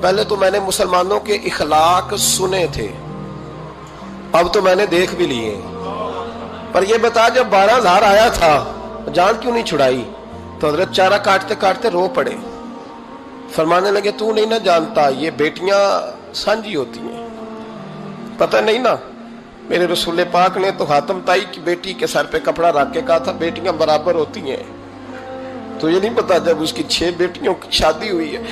پہلے تو میں نے مسلمانوں کے اخلاق سنے تھے، اب تو میں نے دیکھ بھی لیے۔ پر یہ بتا جب 12,000 آیا تھا جان کیوں نہیں چھڑائی؟ تو حضرت چارہ کاٹتے کاٹتے رو پڑے، فرمانے لگے تو نہیں نہ جانتا یہ بیٹیاں سانجی ہوتی ہیں، پتہ نہیں نا؟ میرے رسول پاک نے تو حاتم تائی کی بیٹی کے سر پہ کپڑا رکھ کے کہا تھا بیٹیاں برابر ہوتی ہیں، تو یہ نہیں پتا جب اس کی 6 بیٹیوں کی شادی ہوئی ہے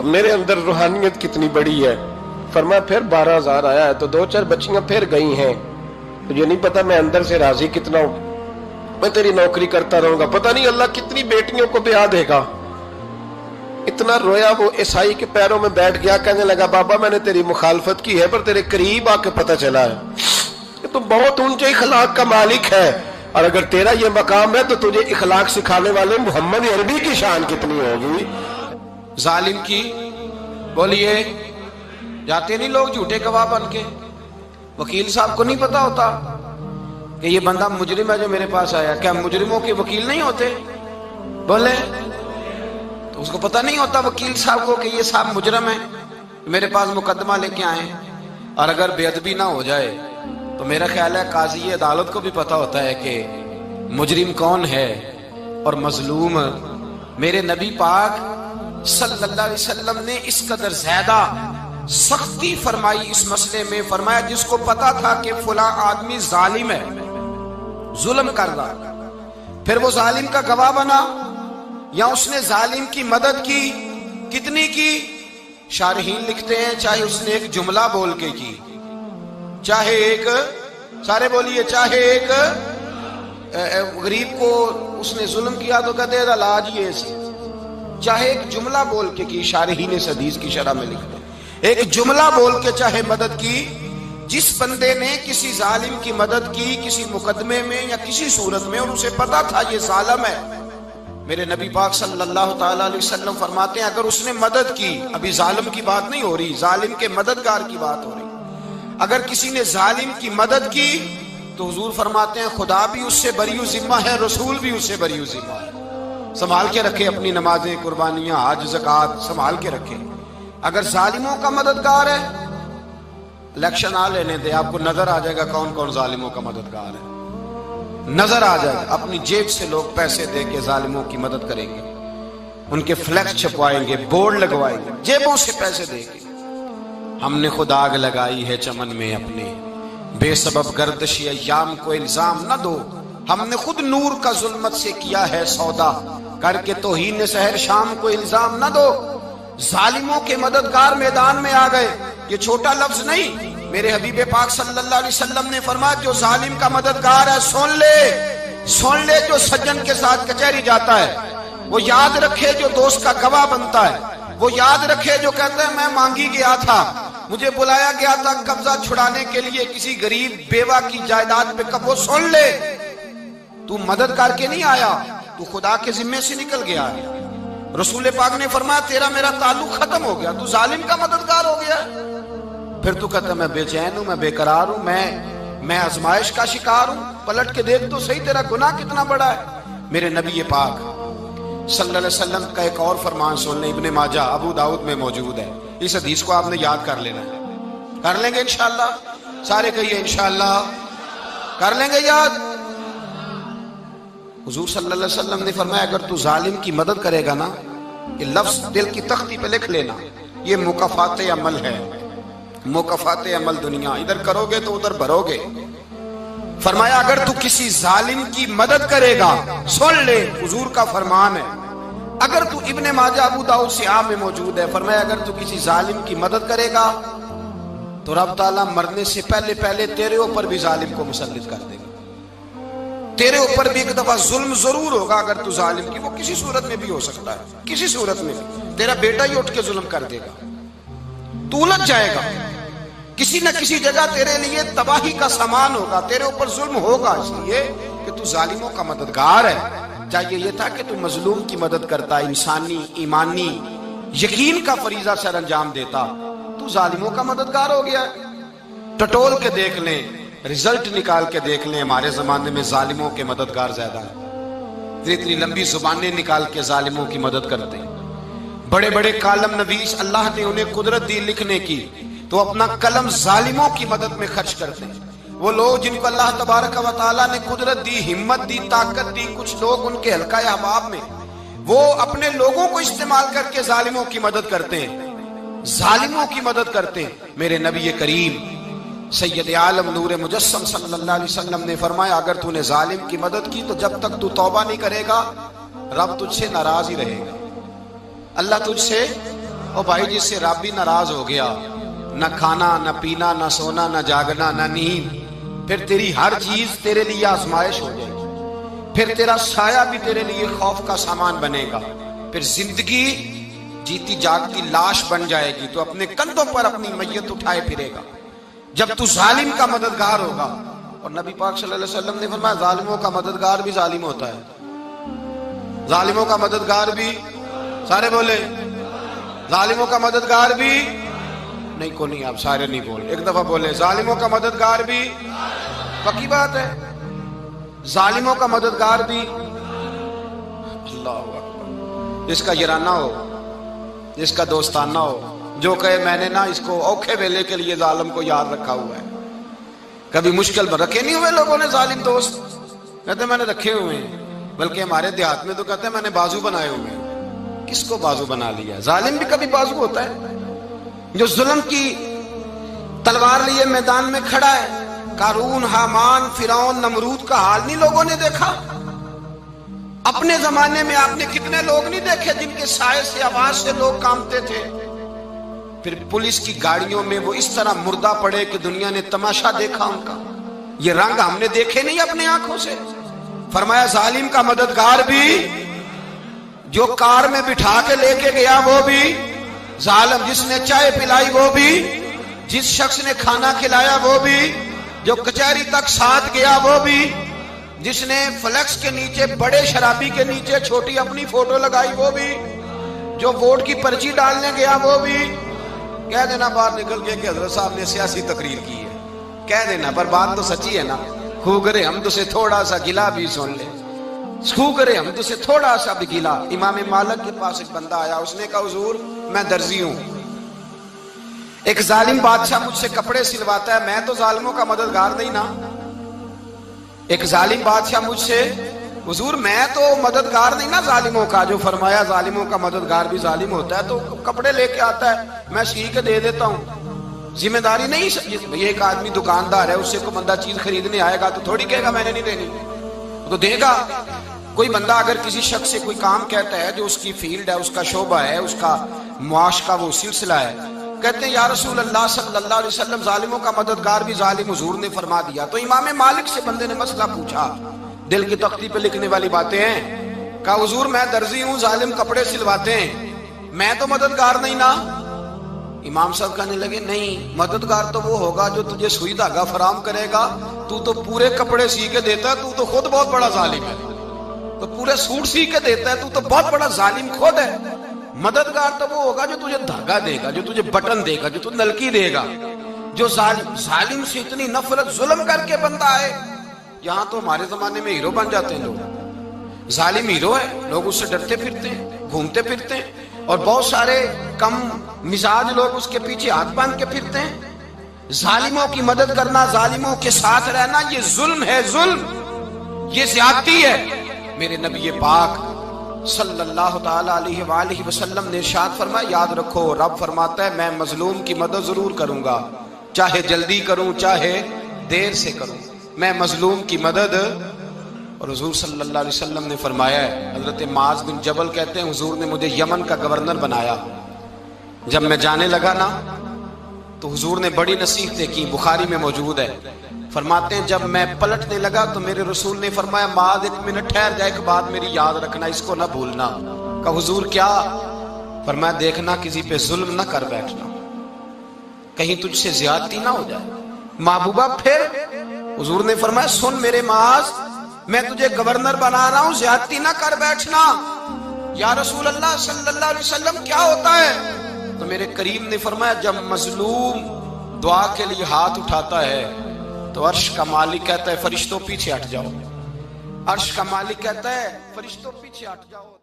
میرے اندر روحانیت کتنی بڑی ہے۔ فرمایا پھر 12,000 آیا ہے تو 2-4 بچیاں پھر گئی ہیں، تجھے نہیں پتا میں اندر سے راضی کتنا ہوں، میں تیری نوکری کرتا رہوں گا، پتہ نہیں اللہ کتنی بیٹیوں کو بیاہ دے گا۔ اتنا رویا وہ عیسائی کے پیروں میں بیٹھ گیا، کہنے لگا بابا میں نے تیری مخالفت کی ہے پر تیرے قریب آ کے پتہ چلا ہے کہ تو بہت اونچے اخلاق کا مالک ہے، اور اگر تیرا یہ مقام ہے تو تجھے اخلاق سکھانے والے محمد عربی کی شان کتنی ہوگی۔ ظالم کی بولیے جاتے نہیں لوگ جھوٹے گواہ بن کے، وکیل صاحب کو نہیں پتا ہوتا کہ یہ بندہ مجرم ہے جو میرے پاس آیا، کیا مجرموں کے وکیل نہیں ہوتے؟ بولے تو اس کو پتہ نہیں ہوتا وکیل صاحب کو کہ یہ صاحب مجرم ہے میرے پاس مقدمہ لے کے آئے، اور اگر بے ادبی نہ ہو جائے تو میرا خیال ہے قاضی عدالت کو بھی پتا ہوتا ہے کہ مجرم کون ہے اور مظلوم۔ میرے نبی پاک صلی اللہ علیہ وسلم نے اس قدر زیادہ سختی فرمائی اس مسئلے میں، فرمایا جس کو پتا تھا کہ فلاں آدمی ظالم ہے، ظلم کر رہا، پھر وہ ظالم کا گواہ بنا یا اس نے ظالم کی مدد کی، کتنی کی؟ شارحین لکھتے ہیں چاہے اس نے ایک جملہ بول کے کی، چاہے ایک، سارے بولیے، چاہے ایک غریب کو اس نے ظلم کیا تو کہتے ہیں علاج یہ سی، چاہے ایک جملہ بول کے کی، شارحین اس حدیث کی شرح میں لکھتے ہیں ایک جملہ بول کے چاہے مدد کی، جس بندے نے کسی ظالم کی مدد کی کسی مقدمے میں یا کسی صورت میں اور اسے پتا تھا یہ ظالم ہے، میرے نبی پاک صلی اللہ تعالی علیہ وسلم فرماتے ہیں اگر اس نے مدد کی، ابھی ظالم کی بات نہیں ہو رہی، ظالم کے مددگار کی بات ہو رہی، اگر کسی نے ظالم کی مدد کی تو حضور فرماتے ہیں خدا بھی اس سے بری و ذمہ ہے، رسول بھی اس سے بری و ذمہ ہے۔ سنبھال کے رکھے اپنی نمازیں، قربانیاں، حج، زکوٰۃ سنبھال کے رکھے۔ اگر ظالموں کا مددگار ہے، الیکشن آ لینے دے، آپ کو نظر آ جائے گا کون کون ظالموں کا مددگار ہے، نظر آ جائے گا۔ اپنی جیب سے لوگ پیسے دے کے ظالموں کی مدد کریں گے، ان کے فلیکس چھپوائیں گے، بورڈ لگوائیں گے، جیبوں سے پیسے دے کے۔ ہم نے خود آگ لگائی ہے چمن میں اپنے، بے سبب گردشی ایام کو الزام نہ دو، ہم نے خود نور کا ظلمت سے کیا ہے سودا، کر کے توہین سحر شام کو الزام نہ دو۔ ظالموں کے مددگار میدان میں آ گئے، یہ چھوٹا لفظ نہیں، میرے حبیب پاک صلی اللہ علیہ وسلم نے فرمایا جو ظالم کا مددگار ہے سن لے جو سجن کے ساتھ کچہری جاتا ہے، وہ یاد رکھے جو دوست کا گواہ بنتا ہے، وہ یاد رکھے جو کہتا ہے میں مانگی گیا تھا، مجھے بلایا گیا تھا قبضہ چھڑانے کے لیے کسی غریب بیوہ کی جائیداد پہ، کب وہ سن لے تو مدد کر کے نہیں آیا، تو خدا کے ذمے سے نکل گیا ہے۔ رسول پاک نے فرمایا تیرا میرا تعلق ختم ہو گیا، تو ظالم کا مددگار ہو گیا، پھر تو کہتا میں بے چین ہوں، میں بے قرار ہوں، میں آزمائش کا شکار ہوں، پلٹ کے دیکھ تو صحیح تیرا گناہ کتنا بڑا ہے۔ میرے نبی پاک صلی اللہ علیہ وسلم کا ایک اور فرمان سن لیں، ابن ماجہ ابو داؤد میں موجود ہے، اس حدیث کو آپ نے یاد کر لینا ہے، کر لیں گے انشاءاللہ، سارے کہیے انشاءاللہ، کر لیں گے یاد۔ حضور صلی اللہ علیہ وسلم نے فرمایا اگر تو ظالم کی مدد کرے گا نا، یہ لفظ دل کی تختی پہ لکھ لینا، یہ مکافات عمل ہے، مکافات عمل دنیا، ادھر کرو گے تو ادھر بھرو گے۔ فرمایا اگر تو کسی ظالم کی مدد کرے گا، سن لے حضور کا فرمان ہے، اگر تو ابن ماجہ ابو داؤد سیاہ میں موجود ہے، فرمایا اگر تو کسی ظالم کی مدد کرے گا تو رب تعالیٰ مرنے سے پہلے تیرے اوپر بھی ظالم کو مسلط کر دے گا، تیرے اوپر بھی ایک دفعہ ظلم ضرور ہوگا اگر تو ظالم کی، وہ کسی صورت میں بھی ہو سکتا ہے، کسی صورت میں بھی تیرا بیٹا ہی اٹھ کے ظلم کر دے گا، تو الجھ جائے گا، کسی نہ کسی جگہ تیرے لیے تباہی کا سامان ہوگا، تیرے اوپر ظلم ہوگا، اس لیے کہ تو ظالموں کا مددگار ہے۔ چاہیے یہ تھا کہ تو مظلوم کی مدد کرتا، انسانی ایمانی یقین کا فریضہ سر انجام دیتا، تو ظالموں کا مددگار ہو گیا۔ ٹٹول کے دیکھ لیں، رزلٹ نکال کے دیکھ لیں، ہمارے زمانے میں ظالموں کے مددگار زیادہ ہیں، اتنی لمبی زبانیں نکال کے ظالموں کی مدد کرتے ہیں، بڑے بڑے کالم نویس اللہ نے انہیں قدرت دی لکھنے کی، تو اپنا قلم ظالموں کی مدد میں خرچ کرتے ہیں۔ وہ لوگ جن کو اللہ تبارک و تعالیٰ نے قدرت دی، ہمت دی، طاقت دی، کچھ لوگ ان کے حلقہ احباب میں، وہ اپنے لوگوں کو استعمال کر کے ظالموں کی مدد کرتے ہیں، ظالموں کی مدد کرتے ہیں۔ میرے نبی کریم سید عالم نور مجسم صلی اللہ علیہ وسلم نے فرمایا، اگر تو نے ظالم کی مدد کی تو جب تک تو توبہ نہیں کرے گا رب تجھ سے ناراض ہی رہے گا۔ اللہ تجھ سے، او بھائی جس سے رب بھی ناراض ہو گیا، نہ کھانا نہ پینا نہ سونا نہ جاگنا نہ نیند، پھر تیری ہر چیز تیرے لیے آزمائش ہو جائے گی، پھر تیرا سایہ بھی تیرے لیے خوف کا سامان بنے گا، پھر زندگی جیتی جاگتی لاش بن جائے گی، تو اپنے کندھوں پر اپنی میت اٹھائے پھرے گا جب تو ظالم کا مددگار ہوگا۔ اور نبی پاک صلی اللہ علیہ وسلم نے فرمایا، ظالموں کا مددگار بھی ظالم ہوتا ہے، ظالموں کا مددگار بھی، سارے بولے ظالموں کا مددگار بھی نہیں، کو نہیں، آپ سارے نہیں بولے، ایک دفعہ بولے ظالموں کا مددگار بھی، پکی بات ہے، ظالموں کا مددگار بھی۔ اللہ اکبر، جس کا یارانہ ہو، جس کا دوستانہ ہو، جو کہے میں نے نا اس کو اوکھے ویلے کے لیے ظالم کو یاد رکھا ہوا ہے۔ کبھی مشکل میں رکھے نہیں ہوئے لوگوں نے ظالم دوست، کہتے میں نے رکھے ہوئے ہیں، بلکہ ہمارے دیہات میں تو کہتے ہیں میں نے بازو بنائے ہوئے ہیں۔ کس کو بازو بنا لیا؟ ظالم بھی کبھی بازو ہوتا ہے، جو ظلم کی تلوار لیے میدان میں کھڑا ہے۔ قارون، حامان، فرعون، نمرود کا حال نہیں لوگوں نے دیکھا؟ اپنے زمانے میں آپ نے کتنے لوگ نہیں دیکھے جن کے سائے سے، آواز سے لوگ کانپتے تھے؟ پھر پولیس کی گاڑیوں میں وہ اس طرح مردہ پڑے کہ دنیا نے تماشا دیکھا ان کا۔ یہ رنگ ہم نے دیکھے نہیں اپنے آنکھوں سے۔ فرمایا ظالم کا مددگار بھی، جو کار میں بٹھا کے لے کے گیا وہ بھی ظالم، جس نے چائے پلائی وہ بھی، جس شخص نے کھانا کھلایا وہ بھی، جو کچہری تک ساتھ گیا وہ بھی، جس نے فلیکس کے نیچے، بڑے شرابی کے نیچے چھوٹی اپنی فوٹو لگائی وہ بھی، جو ووٹ کی پرچی ڈالنے گیا وہ بھی۔ کہہ دینا باہر نکل کے کہ حضرت صاحب نے سیاسی تقریر کی ہے، کہہ دینا، پر بات تو سچی ہے نا۔ خو کرے ہم تو سے تھوڑا سا گلا بھی سن لے، خو کرے ہم تو سے تھوڑا سا بھی گلا۔ امام مالک کے پاس ایک بندہ آیا، اس نے کہا حضور میں درزی ہوں، ایک ظالم بادشاہ مجھ سے کپڑے سلواتا ہے، میں تو ظالموں کا مددگار نہیں نا۔ ایک ظالم بادشاہ مجھ سے، حضور میں تو مددگار نہیں نا ظالموں کا۔ جو فرمایا ظالموں کا مددگار بھی ظالم ہوتا ہے، تو کپڑے لے کے آتا ہے میں سی کے دے دیتا ہوں، ذمہ داری نہیں۔ یہ ایک آدمی دکاندار ہے، اس سے کوئی بندہ چیز خریدنے آئے گا تو تھوڑی کہے گا میں نے نہیں دینی، تو دے گا۔ کوئی بندہ اگر کسی شخص سے کوئی کام کہتا ہے جو اس کی فیلڈ ہے، اس کا شعبہ ہے، اس کا معاش کا وہ سلسلہ ہے، کہتے ہیں یا رسول اللہ صلی اللہ علیہ وسلم ظالموں کا مددگار بھی ظالم، حضور نے فرما دیا۔ تو امام مالک سے بندے نے مسئلہ پوچھا، دل کی تختی پہ لکھنے والی باتیں ہیں، کہا حضور میں درزی ہوں، ظالم کپڑے سلواتے ہیں، میں تو مددگار نہیں نا۔ امام صاحب کہنے لگے نہیں، مددگار تو وہ ہوگا جو تجھے سوئی دھاگا فراہم کرے گا، تو تو پورے کپڑے سی کے دیتا ہے، تو تو خود بہت بڑا ظالم ہے، تو پورے سوٹ سی کے دیتا ہے، تو تو بہت بڑا ظالم خود ہے۔ مددگار تو وہ ہوگا جو تجھے دھاگا دے گا، جو تجھے بٹن دے گا، جو تجھے نلکی دے گا۔ جو ظالم سے اتنی نفرت ظلم کر کے بندہ آئے، یہاں تو ہمارے زمانے میں ہیرو بن جاتے ہیں لوگ، ظالم ہیرو ہے، لوگ اس سے ڈرتے پھرتے ہیں، گھومتے پھرتے ہیں، اور بہت سارے کم مزاج لوگ اس کے پیچھے ہاتھ باندھ کے پھرتے ہیں۔ ظالموں کی مدد کرنا، ظالموں کے ساتھ رہنا، یہ ظلم ہے، ظلم، یہ زیادتی ہے۔ میرے نبی پاک صلی اللہ تعالی علیہ وآلہ وسلم نے ارشاد فرمایا، یاد رکھو رب فرماتا ہے میں مظلوم کی مدد ضرور کروں گا، چاہے جلدی کروں چاہے دیر سے کروں، میں مظلوم کی مدد۔ اور حضور صلی اللہ علیہ وسلم نے فرمایا ہے، حضرت معاذ بن جبل کہتے ہیں حضور نے مجھے یمن کا گورنر بنایا، جب میں جانے لگا نا تو حضور نے بڑی نصیحتیں کی، بخاری میں موجود ہے، فرماتے ہیں جب میں پلٹنے لگا تو میرے رسول نے فرمایا معاذ ایک منٹ ٹھہر جا، ایک بات میری یاد رکھنا، اس کو نہ بھولنا۔ کہا حضور کیا؟ فرمایا دیکھنا کسی پہ ظلم نہ کر بیٹھنا، کہیں تجھ سے زیادتی نہ ہو جائے۔ محبوبہ پھر حضور نے فرمایا سن میرے معاذ، میں تجھے گورنر بنا رہا ہوں، زیادتی نہ کر بیٹھنا۔ یا رسول اللہ صلی اللہ علیہ وسلم کیا ہوتا ہے؟ تو میرے کریم نے فرمایا جب مظلوم دعا کے لیے ہاتھ اٹھاتا ہے تو عرش کا مالک کہتا ہے فرشتوں پیچھے ہٹ جاؤ، عرش کا مالک کہتا ہے فرشتوں پیچھے ہٹ جاؤ۔